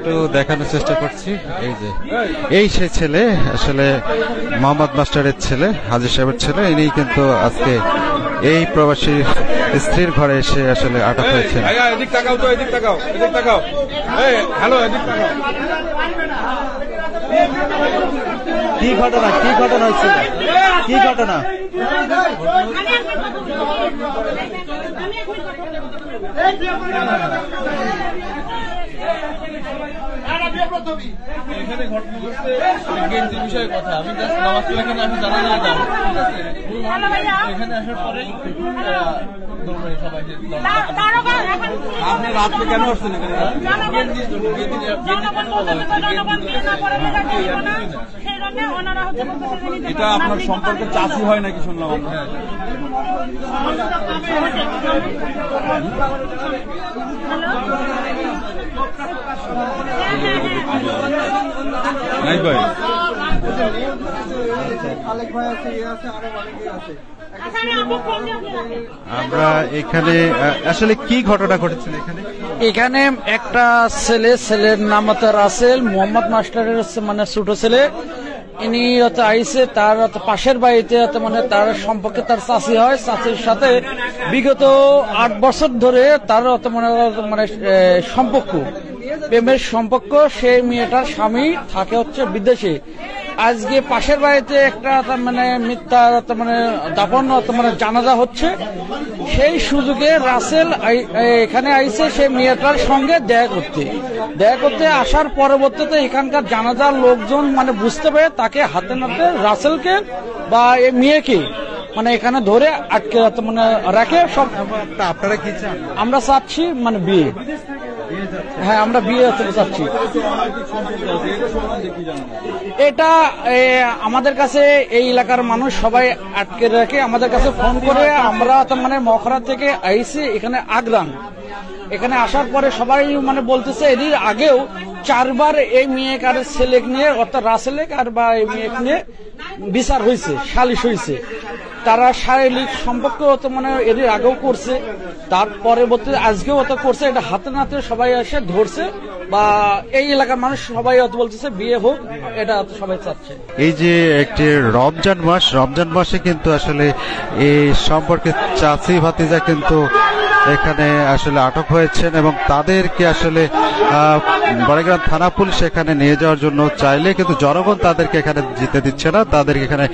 একটু দেখানোর চেষ্টা করছি। এই সে ছেলে, আসলে মোহাম্মদ মাস্টারের ছেলে, হাজী সাহেবের ছেলে। ইনি কিন্তু আজকে এই প্রবাসী স্ত্রীর ঘরে এসে আসলে আটক হয়েছে। কি ঘটনা হয়েছিল? কি ঘটনা? এখানে ঘটনা বিষয়ে কথা আমি নামাজ এখানে আমি জানা না এখানে আসার পরে আপনি রাত্রে কেন আসছেন এখানে? এটা আপনার সম্পর্কে চাষি হয় নাকি শুনলাম আমরা? নাই ভাই, আমরা এখানে আসলে কি ঘটনা ঘটেছিল এখানে একটা ছেলের নাম হচ্ছে রাসেল, মোহাম্মদ মাস্টারের মানে ছোট ছেলে। ইনি হচ্ছে আইসে তার পাশের বাড়িতে মানে তার সম্পর্কে তার চাচি হয়। চাচির সাথে বিগত 8 বছর ধরে তার মানে সম্পর্ক, প্রেমের সম্পর্ক। সেই মেয়েটার স্বামী থাকে হচ্ছে বিদেশে। আজকে পাশের বাড়িতে একটা মানে মিথ্যা মানে দাফন মানে জানাজা হচ্ছে। সেই সুযোগে রাসেল এখানে আইসে সেই মেয়েটার সঙ্গে দেখা করতে আসার পরবর্তীতে এখানকার জানাজার লোকজন মানে বুঝতে পেরে তাকে হাতে নাতে রাসেলকে বা এই মেয়েকে মানে এখানে ধরে আটকে মানে রাখে। সব আপনারা কি চান? আমরা চাচ্ছি মানে বিয়ে। হ্যাঁ, আমরা বিয়ে চাচ্ছি। এটা আমাদের কাছে এই এলাকার মানুষ সবাই আটকে রাখে, আমাদের কাছে ফোন করে। আমরা মানে মখরা থেকে আইসি এখানে আগ্রান। এখানে আসার পরে সবাই মানে বলতেছে এর আগেও 4 বার এই মেয়েকার ছেলে নিয়ে অর্থাৎ রাসেলেক আর বা এই মেয়েকে নিয়ে বিচার হয়েছে, সালিশ হয়েছে। তারা শারীরিক সম্পর্ক মানে এর আগেও করছে, তার পরবর্তী আজকেও করছে। এটা হাতে নাতে সবাই এসে ধরছে বা এই এলাকার মানুষ সবাই বলতেছে বিয়ে হোক, এটা সবাই চাচ্ছে। এই যে একটি রমজান মাসে কিন্তু আসলে এই সম্পর্কে চাচি ভাতিজা কিন্তু এখানে আসলে আটক হয়েছেন এবং তাদেরকে আসলে বড়গ্রাম থানা পুলিশ এখানে নিয়ে যাওয়ার জন্য চাইলে কিন্তু জনগণ তাদেরকে এখানে যেতে দিচ্ছে না। তাদেরকে এখানে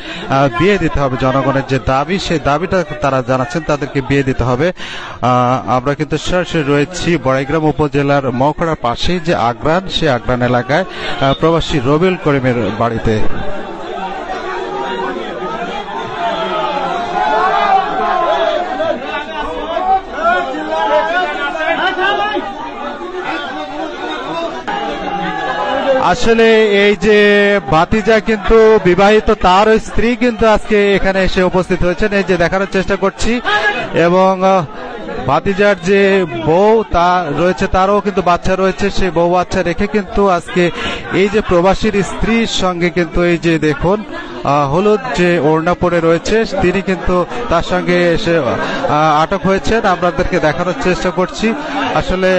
বিয়ে দিতে হবে। জনগণের যে দাবি, সেই দাবিটা তারা জানাচ্ছেন, তাদেরকে বিয়ে দিতে হবে। আমরা কিন্তু সরাসরি রয়েছি বড়গ্রাম উপজেলার মখড়ার পাশেই যে আগ্রান, সেই আগ্রান এলাকায় প্রবাসী রবিউল করিমের বাড়িতে। আসলে এই যে ভাতিজা কিন্তু বিবাহিত, তার স্ত্রী কিন্তু আজকে এখানে এসে উপস্থিত হয়েছেন। এই যে দেখানোর চেষ্টা করছি। এবং ভাতিজার যে বউ তা রয়েছে, তারও কিন্তু বাচ্চা রয়েছে। সেই বউ বাচ্চা রেখে কিন্তু আজকে এই যে প্রবাসীর স্ত্রীর সঙ্গে কিন্তু এই যে দেখুন হলুদ যে ওড়না পরে রয়েছে, তিনি কিন্তু তার সঙ্গে এসে আটক হয়েছেন। আপনাদেরকে দেখানোর চেষ্টা করছি। আসলে